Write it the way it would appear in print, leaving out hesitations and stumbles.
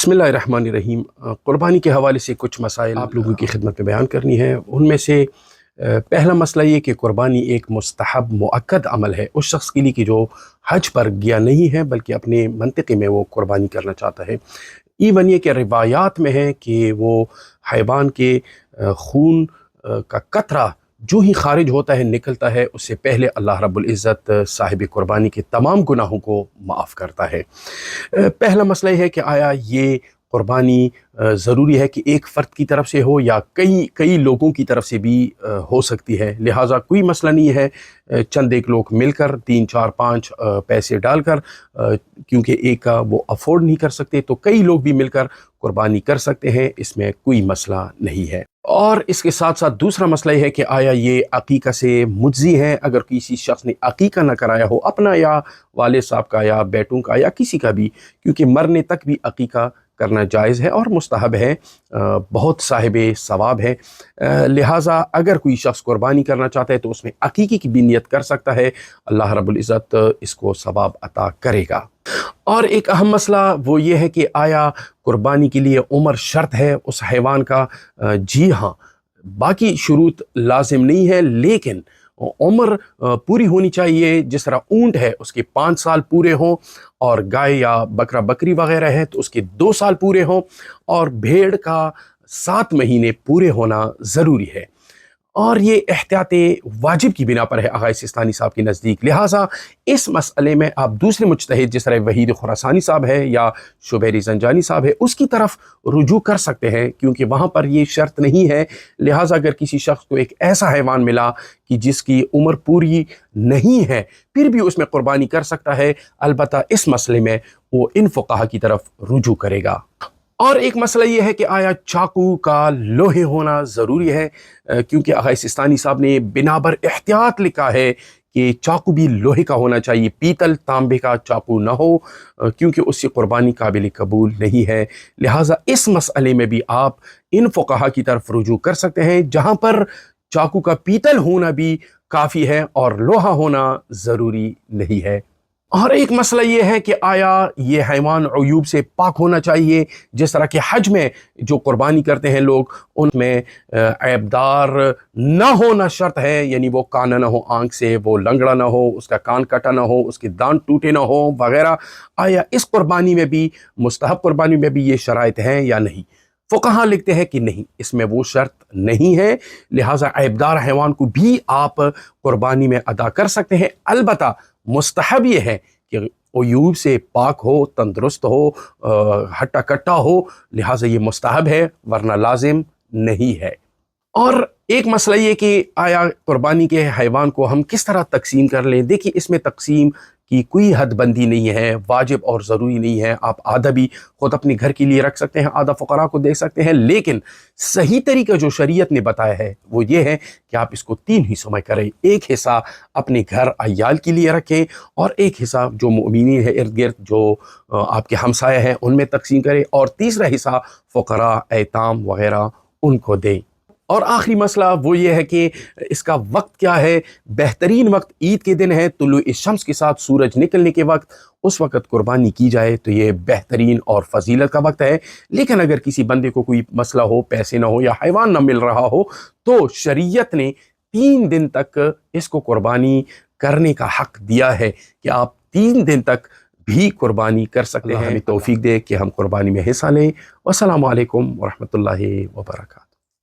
बिस्मिल्लाहिर्रहमानिर्रहीम। क़ुरबानी के हवाले से कुछ मसाइल आप लोगों की खिदमत में बयान करनी है। उनमें से पहला मसला ये कि क़ुरबानी एक मुस्तहब मुअक्कद अमल है उस शख्स के लिए कि जो हज पर गया नहीं है बल्कि अपने मंतिक़े में वो क़ुरबानी करना चाहता है। इवन ये कि रिवायात में है कि वो हैवान के खून का कतरा जो ही खारिज होता है निकलता है उससे पहले अल्लाह रब्बुल इज़्ज़त साहिब क़ुरबानी के तमाम गुनाहों को माफ़ करता है। पहला मसला है कि आया ये क़ुरबानी ज़रूरी है कि एक फ़र्द की तरफ से हो या कई लोगों की तरफ से भी हो सकती है। लिहाजा कोई मसला नहीं है चंद एक लोग मिलकर 3 4 5 पैसे डालकर, क्योंकि एक का वो अफोर्ड नहीं कर सकते तो कई लोग भी मिलकर क़ुरबानी कर सकते हैं, इसमें कोई मसला नहीं है। और इसके साथ साथ दूसरा मसला है कि आया ये अकीक़ा से मुज्ज़ी है। अगर किसी शख्स ने अकीक़ा न कराया हो अपना या वालिद साहब का या बेटों का या किसी का भी, क्योंकि मरने तक भी अकीक़ा करना जायज़ है और मुस्तहब है, बहुत साहिब सवाब है। लिहाजा अगर कोई शख्स क़ुरबानी करना चाहता है तो उसमें अकीक़े की भी नियत कर सकता है, अल्लाह रब्बुल इज़्ज़त इसको सवाब अता करेगा। और एक अहम मसला वो ये है कि आया क़ुरबानी के लिए उम्र शर्त है उस हैवान का? जी हाँ, बाकी शुरूत लाजिम नहीं है, लेकिन उम्र पूरी होनी चाहिए। जिस तरह ऊँट है उसके 5 साल पूरे हों, और गाय या बकरा बकरी वगैरह है तो उसके 2 साल पूरे हों, और भेड़ का 7 महीने पूरे होना ज़रूरी है। और ये एहतियात वाजिब की बिना पर है आग़ा सिस्तानी साहब के नज़दीक। लिहाजा इस मसले में आप दूसरे मुज्तहिद जिस तरह वहीद खुरासानी साहब है या शुबैरी ज़ंजानी साहब है उसकी तरफ रुजू कर सकते हैं, क्योंकि वहाँ पर ये शर्त नहीं है। लिहाजा अगर किसी शख्स को एक ऐसा हैवान मिला कि जिसकी उम्र पूरी नहीं है फिर भी उसमें क़ुरबानी कर सकता है, अलबत्ता इस मसले में वो इन फ़ुक़हा की तरफ रुजू करेगा। और एक मसला ये है कि आया चाकू का लोहे होना ज़रूरी है, क्योंकि आग़ा सिस्तानी साहब ने बिनाबर एहतियात लिखा है कि चाकू भी लोहे का होना चाहिए, पीतल तांबे का चाकू ना हो, क्योंकि उससे क़ुरबानी काबिल कबूल नहीं है। लिहाजा इस मसले में भी आप इन फ़ुक़हा की तरफ रुजू कर सकते हैं जहाँ पर चाकू का पीतल होना भी काफ़ी है और लोहा होना ज़रूरी नहीं है। और एक मसला ये है कि आया ये हैवान अयूब से पाक होना चाहिए। जिस तरह के हज में जो क़ुरबानी करते हैं लोग उनमें ऐबदार ना होना शर्त है, यानी वो काना ना हो आँख से, वो लंगड़ा ना हो, उसका कान कटा ना हो, उसके दांत टूटे ना हो वगैरह। आया इस क़ुरबानी में भी, मुस्तहब क़ुरबानी में भी ये शराइत हैं या नहीं? फ़ुक़हा लिखते हैं कि नहीं, इसमें वो शर्त नहीं है। लिहाजा ऐबदार हैवान को भी आप क़ुरबानी में अदा कर सकते हैं, अलबत्ता मुस्तहब ये है कि अयूब से पाक हो, तंदुरुस्त हो, हट्टा कट्टा हो। लिहाजा ये मुस्तहब है वरना लाजिम नहीं है। और एक मसला ये कि आया क़ुरबानी के हैवान को हम किस तरह तकसीम कर लें? देखिए, इसमें तकसीम की कोई हद बंदी नहीं है, वाजिब और ज़रूरी नहीं है। आप आधा भी ख़ुद अपने घर के लिए रख सकते हैं, आधा फ़ुक़रा को दे सकते हैं, लेकिन सही तरीका जो शरीयत ने बताया है वो ये है कि आप इसको 3 हिस्सों में करें। एक हिस्सा अपने घर अय्याल के लिए रखें और एक हिस्सा जो मोमिनीन है इर्द गिर्द जो आपके हमसाया हैं उनमें तकसीम करें, और तीसरा हिस्सा फ़ुक़रा, ऐताम वग़ैरह उनको दें। और आखिरी मसला वो ये है कि इसका वक्त क्या है? बेहतरीन वक्त ईद के दिन है, तुलुए शम्स के साथ सूरज निकलने के वक्त, उस वक्त क़ुरबानी की जाए तो ये बेहतरीन और फजीलत का वक्त है। लेकिन अगर किसी बंदे को कोई मसला हो, पैसे ना हो या हैवान ना मिल रहा हो, तो शरीयत ने 3 दिन तक इसको क़ुरबानी करने का हक़ दिया है कि आप 3 दिन तक भी क़ुरबानी कर सकते हैं। हमें तौफीक दे कि हम क़ुरबानी में हिस्सा लें। वस्सलामु अलैकुम व रहमतुल्लाहि व बरकातहू।